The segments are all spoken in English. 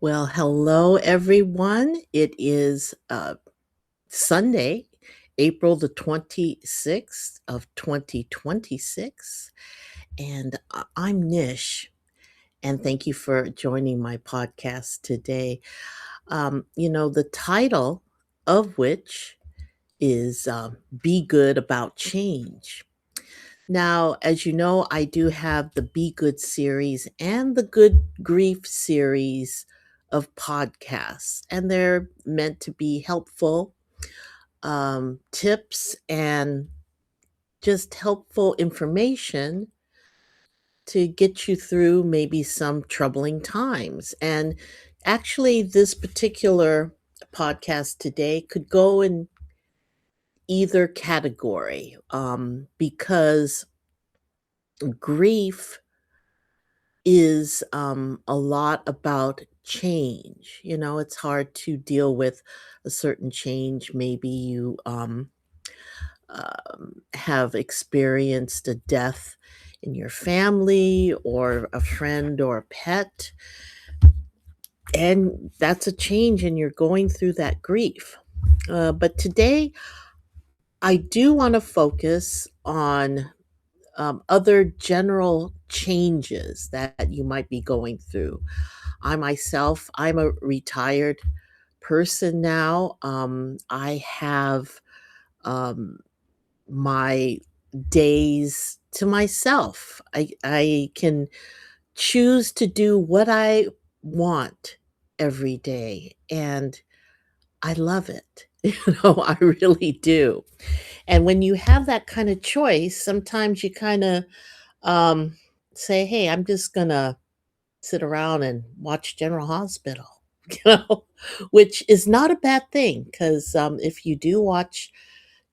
Well, hello everyone. It is Sunday, April the 26th of 2026, and I'm Nish, and thank you for joining my podcast today. The title of which is Be Good About Change. Now, as you know, I do have the Be Good series and the Good Grief series of podcasts, and they're meant to be helpful tips and just helpful information to get you through maybe some troubling times. And actually, this particular podcast today could go in either category because grief is a lot about change. It's hard to deal with a certain change. Maybe you have experienced a death in your family or a friend or a pet, and that's a change, and you're going through that grief. But today, I do want to focus on other general changes that you might be going through. I'm a retired person now. I have um, my days to myself. I can choose to do what I want every day, and I love it. I really do. And when you have that kind of choice, sometimes you kind of um, say, "Hey, I'm just gonna sit around and watch General Hospital," you know, which is not a bad thing because if you do watch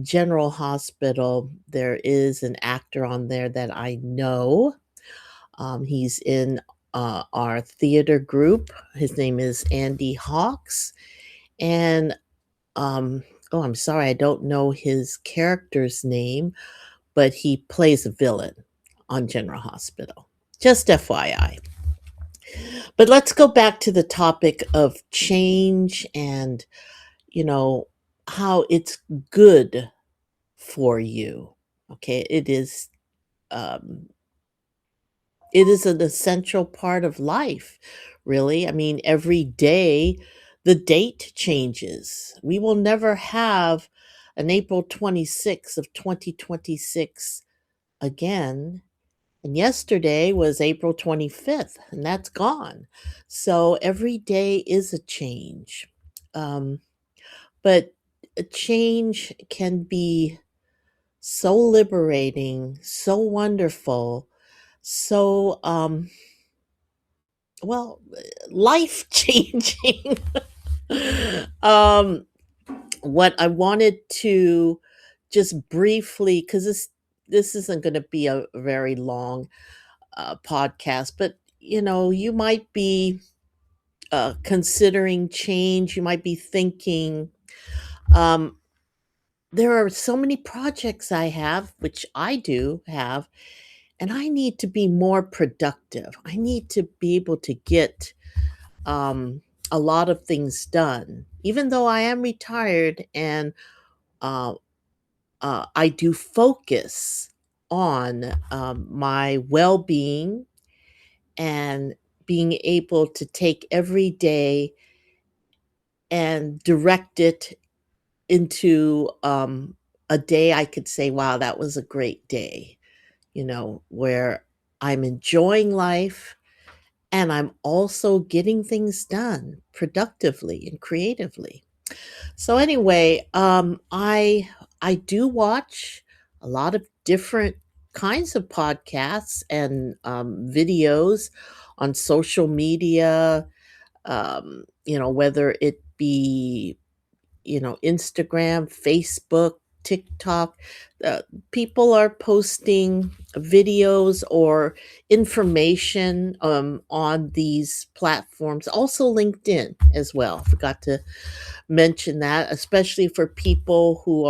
General Hospital, there is an actor on there that I know. He's in our theater group. His name is Andy Hawks. And, oh, I'm sorry, I don't know his character's name, but he plays a villain on General Hospital. Just FYI. But let's go back to the topic of change and, you know, how it's good for you. Okay, um, it is an essential part of life, really. I mean, every day the date changes. We will never have an April 26th of 2026 again. And yesterday was April 25th, and that's gone. So every day is a change. Um, but a change can be so liberating, so wonderful, so life changing. um what I wanted to just briefly, because this isn't going to be a very long podcast, but you might be considering change. You might be thinking, um there are so many projects I have, which I do have, and I need to be more productive. I need to be able to get um, a lot of things done, even though I am retired, and uh, I do focus on my well being and being able to take every day and direct it into a day I could say, wow, that was a great day, where I'm enjoying life and I'm also getting things done productively and creatively. So anyway, I do watch a lot of different kinds of podcasts and videos on social media. Whether it be Instagram, Facebook, TikTok. People are posting videos or information on these platforms. Also, LinkedIn as well. Forgot to mention that, especially for people who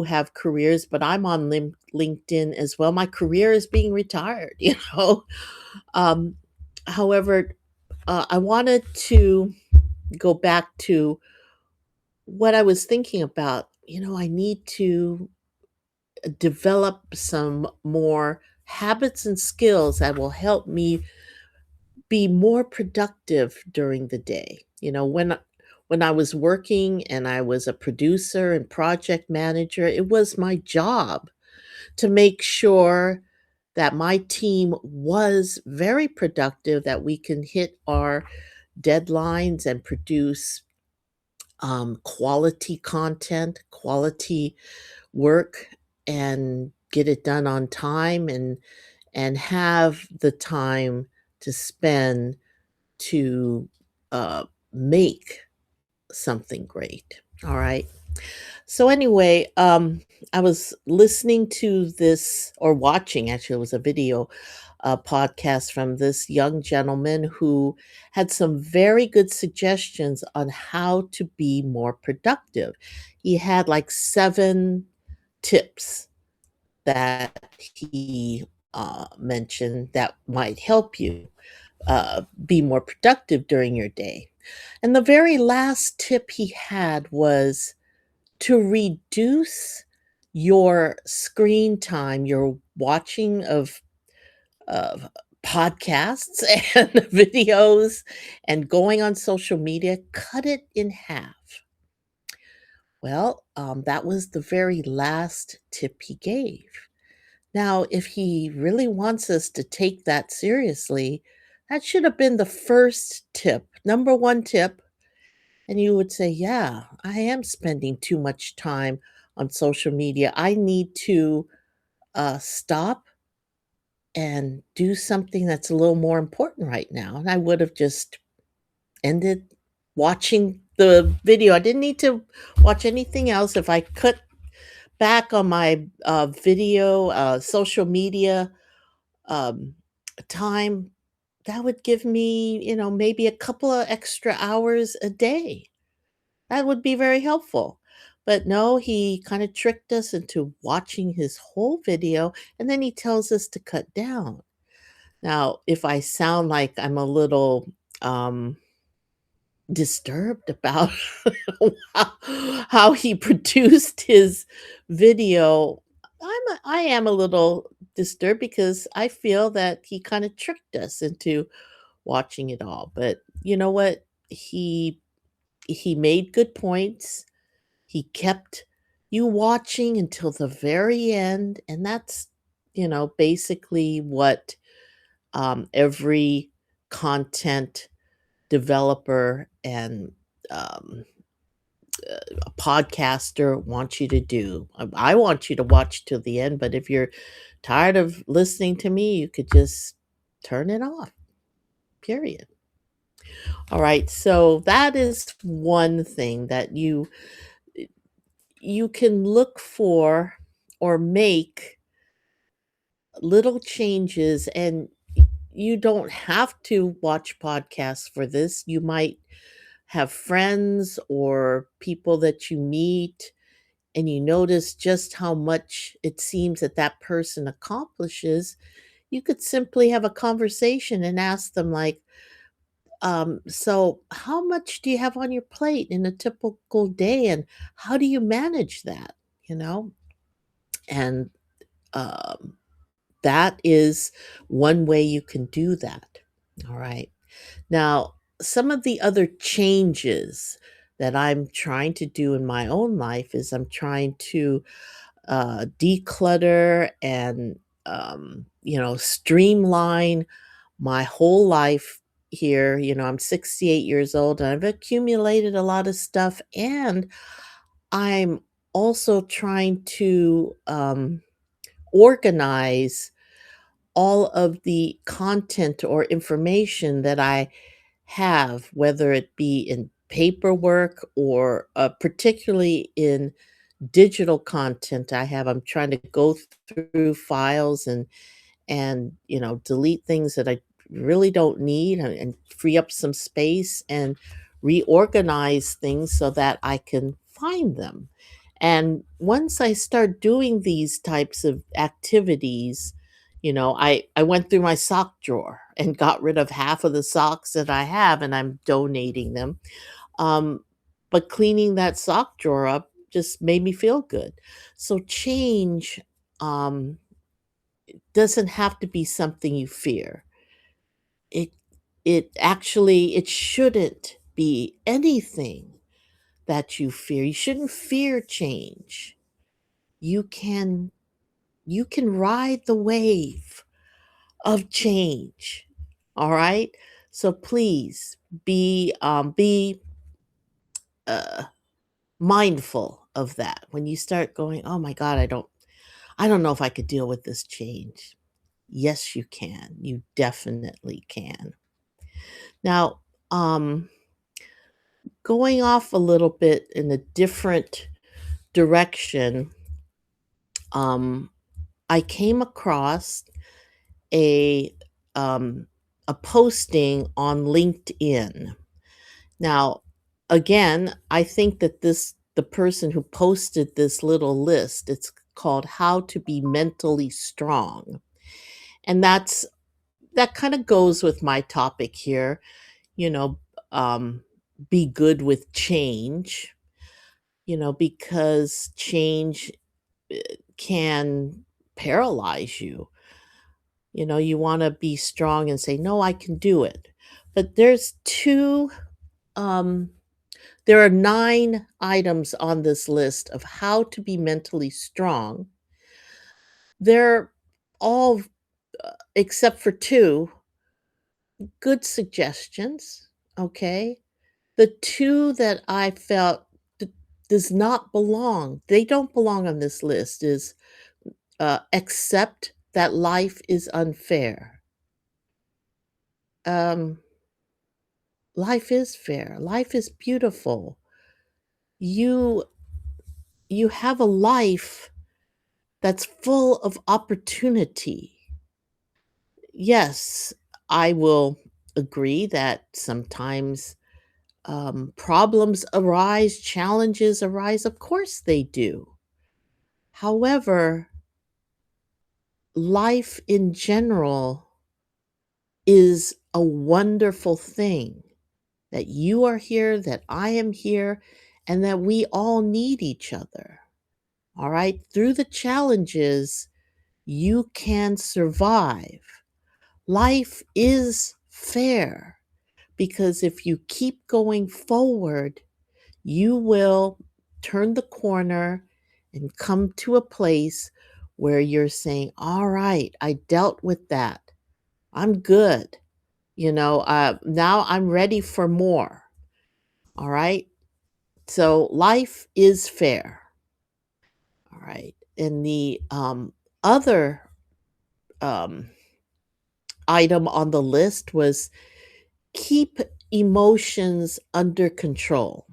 have careers. But I'm on LinkedIn as well. My career is being retired. Um, However, I wanted to go back to what I was thinking about. I need to develop some more habits and skills that will help me be more productive during the day. When I was working and I was a producer and project manager, it was my job to make sure that my team was very productive, that we can hit our deadlines and produce quality content, quality work, and get it done on time, and have the time to spend to make something great. All right. So anyway, I was listening to this, or watching, actually, it was a video podcast from this young gentleman who had some very good suggestions on how to be more productive. He had like 7 tips that he mentioned that might help you be more productive during your day. And the very last tip he had was to reduce your screen time, your watching of podcasts and videos and going on social media, cut it in half. Well, that was the very last tip he gave. Now, if he really wants us to take that seriously, that should have been the first tip, number one tip. And you would say, yeah, I am spending too much time on social media. I need to stop and do something that's a little more important right now. And I would have just ended watching the video. I didn't need to watch anything else. If I cut back on my video, social media um, time, that would give me, maybe a couple of extra hours a day. That would be very helpful. But no, he kind of tricked us into watching his whole video, and then he tells us to cut down. Now, if I sound like I'm a little disturbed about how he produced his video, I am a little disturbed because I feel that he kind of tricked us into watching it all. But you know what? He made good points. He kept you watching until the very end, and that's, basically what every content developer and um, a podcaster wants you to do. I want you to watch till the end, but if you're tired of listening to me, you could just turn it off, period. All right, so that is one thing that you can look for or make little changes, and you don't have to watch podcasts for this. You might have friends or people that you meet, and you notice just how much it seems that that person accomplishes. You could simply have a conversation and ask them, like, so how much do you have on your plate in a typical day, and how do you manage that? You know, and um, that is one way you can do that. All right. Now, some of the other changes that I'm trying to do in my own life is I'm trying to declutter and, streamline my whole life here. I'm 68 years old and I've accumulated a lot of stuff. And I'm also trying to organize all of the content or information that I have, whether it be in paperwork or particularly in digital content I have. I'm trying to go through files and delete things that I really don't need, and free up some space and reorganize things so that I can find them. And once I start doing these types of activities, I went through my sock drawer. and got rid of half of the socks that I have, and I'm donating them. Um, but cleaning that sock drawer up just made me feel good. So change, um, doesn't have to be something you fear. It it shouldn't be anything that you fear. You shouldn't fear change. You can you can ride the wave of change. All right? So please be uh mindful of that. When you start going, "Oh my god, I don't know if I could deal with this change." Yes, you can. You definitely can. Now, um going off a little bit in a different direction, um, I came across a um, a posting on LinkedIn. Now, again, I think that the person who posted this little list, it's called "How to Be Mentally Strong," and that kind of goes with my topic here. You know, um, be good with change. Because change can paralyze you. You want to be strong and say, "No, I can do it." But um, there are 9 items on this list of how to be mentally strong. They're all, except for 2, good suggestions. Okay. The 2 that I felt does not belong, they don't belong on this list is accept that life is unfair. Um, Life is fair. Life is beautiful. You you have a life that's full of opportunity. Yes, I will agree that sometimes problems arise, challenges arise. Of course they do. However, life in general is a wonderful thing. That you are here, that I am here, and that we all need each other. All right. Through the challenges, you can survive. Life is fair because if you keep going forward, you will turn the corner and come to a place where you're saying, "All right, I dealt with that. I'm good. Now I'm ready for more." All right. So life is fair. All right. And the other um, item on the list was keep emotions under control.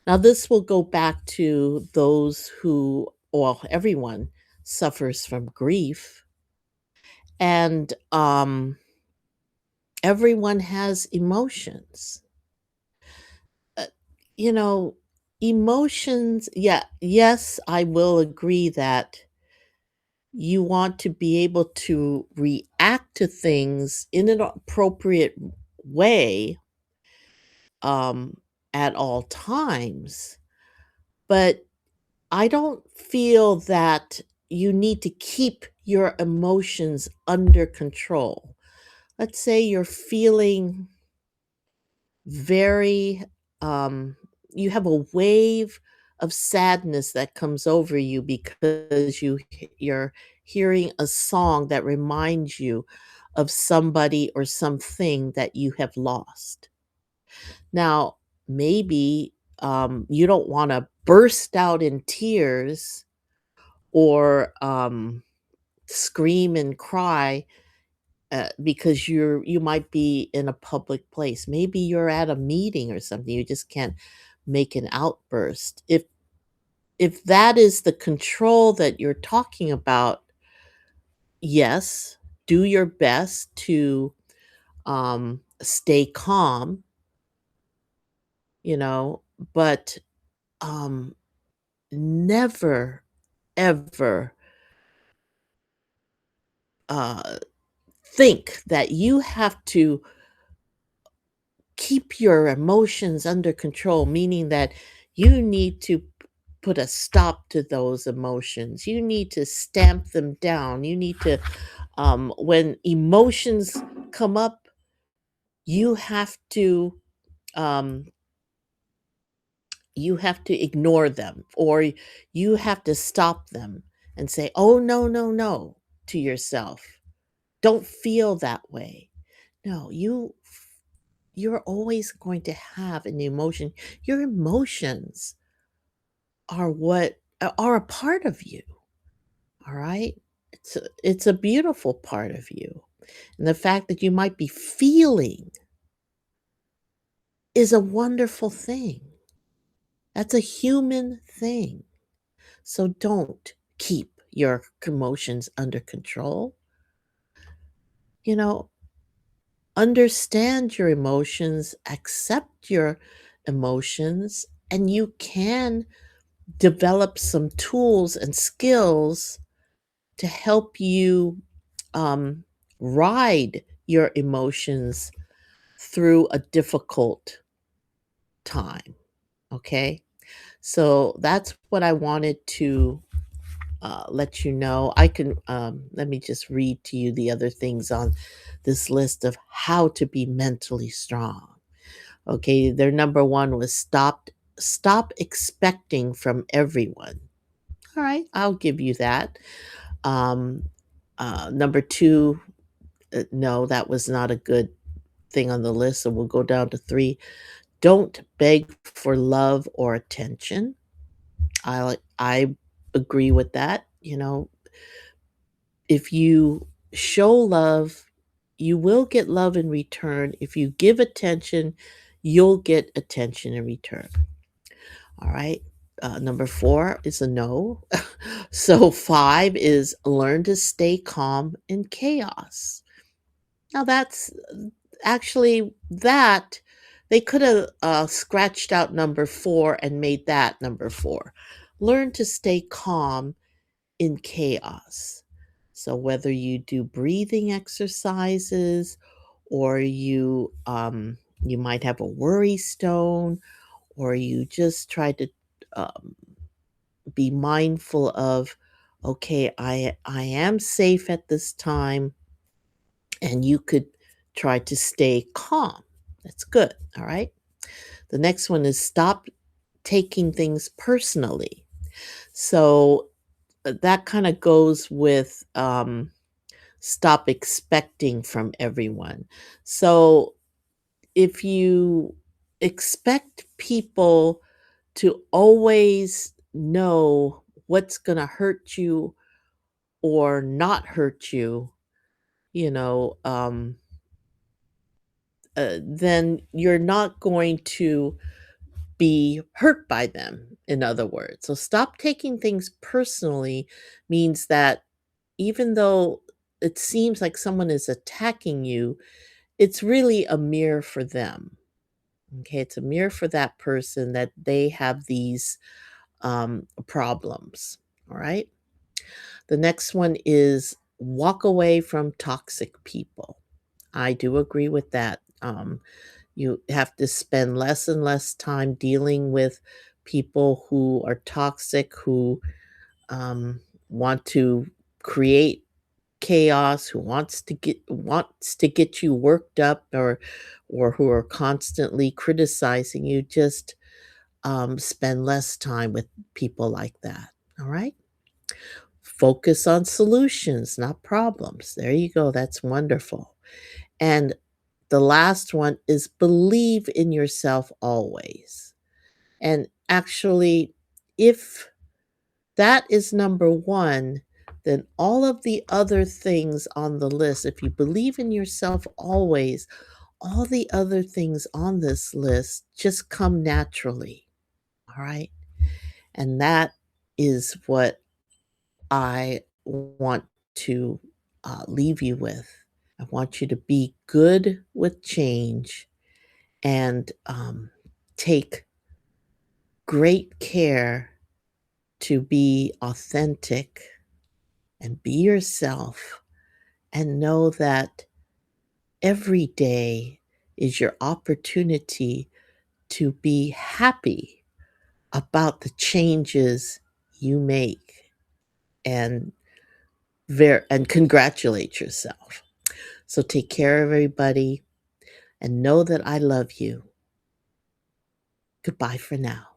Now, this will go back to those who, well, everyone suffers from grief, and everyone has emotions. Uh, you know, Emotions, yeah, yes, I will agree that you want to be able to react to things in an appropriate way um, at all times. But I don't feel that you need to keep your emotions under control. Let's say you're feeling very, um, you have a wave of sadness that comes over you because you're hearing a song that reminds you of somebody or something that you have lost. Now, maybe you don't want to burst out in tears or scream and cry because you might be in a public place. Maybe you're at a meeting or something. You just can't make an outburst. If that is the control that you're talking about, yes, do your best to stay calm. You know, but um, never ever uh, think that you have to keep your emotions under control, meaning that you need to put a stop to those emotions. You need to stamp them down. You need to, when emotions come up, you have to, um, you have to ignore them, or you have to stop them and say, "Oh, no, no, no," to yourself. Don't feel that way. No, you're always going to have an emotion. Your emotions are what are a part of you, all right? It's a beautiful part of you. And the fact that you might be feeling is a wonderful thing. That's a human thing. So don't keep your emotions under control. You know, understand your emotions, accept your emotions, and you can develop some tools and skills to help you um, ride your emotions through a difficult time. Okay. So that's what I wanted to let you know. I can, let me just read to you the other things on this list of how to be mentally strong. Okay. Their number one was stop expecting from everyone. All right. I'll give you that. Um, number two, no, that was not a good thing on the list. So we'll go down to three. Don't beg for love or attention. I agree with that. You know, if you show love, you will get love in return. If you give attention, you'll get attention in return. All right. Number four is a no. So five is learn to stay calm in chaos. Now that's actually that they could have scratched out number four and made that number four. Learn to stay calm in chaos. So whether you do breathing exercises or you might have a worry stone, or you just try to um, be mindful of, okay, I am safe at this time, and you could try to stay calm. That's good. All right. The next one is stop taking things personally. So that kind of goes with stop expecting from everyone. So if you expect people to always know what's going to hurt you or not hurt you, you know, then you're not going to be hurt by them, in other words. So stop taking things personally means that even though it seems like someone is attacking you, it's really a mirror for them. Okay, it's a mirror for that person that they have these problems. All right. The next one is walk away from toxic people. I do agree with that. You have to spend less and less time dealing with people who are toxic, who want to create chaos, who wants to get you worked up, or who are constantly criticizing you. Just spend less time with people like that. All right. Focus on solutions, not problems. There you go. That's wonderful. And the last one is believe in yourself always. And actually, if that is number one, then all of the other things on the list, if you believe in yourself always, all the other things on this list just come naturally. All right. And that is what I want to leave you with. I want you to be good with change and take great care to be authentic and be yourself and know that every day is your opportunity to be happy about the changes you make and and congratulate yourself. So take care, everybody, and know that I love you. Goodbye for now.